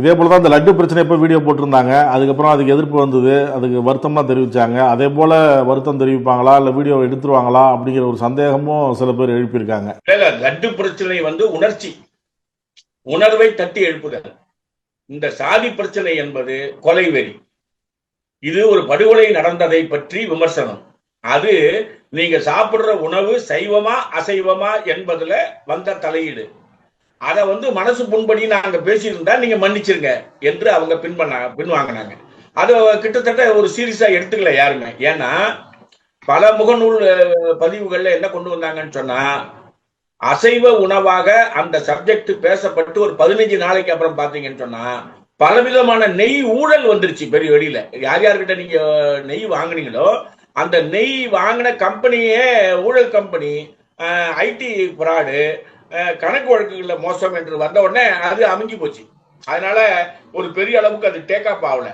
இதே போல தான் இந்த லட்டு பிரச்சனை எப்போ வீடியோ போட்டிருந்தாங்க, அதுக்கப்புறம் அதுக்கு எதிர்ப்பு வந்தது, அதுக்கு வருத்தமாக தெரிவித்தாங்க. அதே போல் வருத்தம் தெரிவிப்பாங்களா இல்லை வீடியோ எடுத்துருவாங்களா அப்படிங்கிற ஒரு சந்தேகமும் சில பேர் எழுப்பியிருக்காங்க. இல்லை, லட்டு பிரச்சனை உணர்ச்சி, உணர்வை தட்டி எழுப்புதல். இந்த சாதி பிரச்சனை என்பது கொலை வெறி. இது ஒரு படுகொலை நடந்ததை பற்றி விமர்சனம். அது நீங்க சாப்பிடுற உணவு சைவமா அசைவமா என்பதுல வந்த தலையீடு. அதை மனசு புண்படி நாங்க பேசியிருந்தா நீங்க மன்னிச்சிருங்க என்று அவங்க பின்வாங்கினாங்க. அது கிட்டத்தட்ட ஒரு சீரியஸா எடுத்துக்கல யாருமே. ஏன்னா பல முகநூல் பதிவுகள்ல என்ன கொண்டு வந்தாங்கன்னு சொன்னா, அசைவ உணவாக அந்த சப்ஜெக்ட் பேசப்பட்டு ஒரு 15 நாளைக்கு அப்புறம் பாத்தீங்கன்னு சொன்னா பலவிதமான நெய் ஊழல் வந்துருச்சு பெரிய வெளியில. யார் யார்கிட்ட நீங்க நெய் வாங்கினீங்களோ அந்த நெய் வாங்கின கம்பெனியே ஊழல் கம்பெனி, ஐடி ஃப்ராடு, கணக்கு வழக்குகள்ல மோசம் என்று வந்த உடனே அது அமைஞ்சு போச்சு. அதனால ஒரு பெரிய அளவுக்கு அது டேக் அப் ஆகல.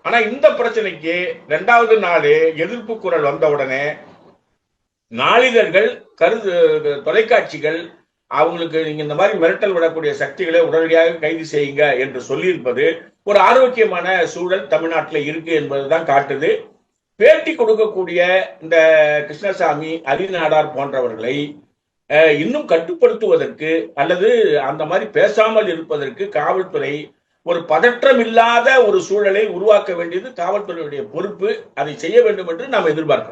ஆனா இந்த பிரச்சனைக்கு 2வது நாள் எதிர்ப்பு குரல் வந்த உடனே நாளிதழ்கள், தொலைக்காட்சிகள் அவங்களுக்கு நீங்க இந்த மாதிரி மிரட்டல் விடக்கூடிய சக்திகளை உடனடியாக கைது செய்யுங்க என்று சொல்லியிருப்பது ஒரு ஆரோக்கியமான சூழல் தமிழ்நாட்டில் இருக்கு என்பதுதான் காட்டுது. பேட்டி கொடுக்கக்கூடிய இந்த கிருஷ்ணசாமி, அரிநாடார் போன்றவர்களை இன்னும் கட்டுப்படுத்துவதற்கு அல்லது அந்த மாதிரி பேசாமல் இருப்பதற்கு காவல்துறை ஒரு பதற்றம் இல்லாத ஒரு சூழலை உருவாக்க வேண்டியது காவல்துறையுடைய பொறுப்பு. அதை செய்ய வேண்டும் என்று நாம் எதிர்பார்க்கிறோம்.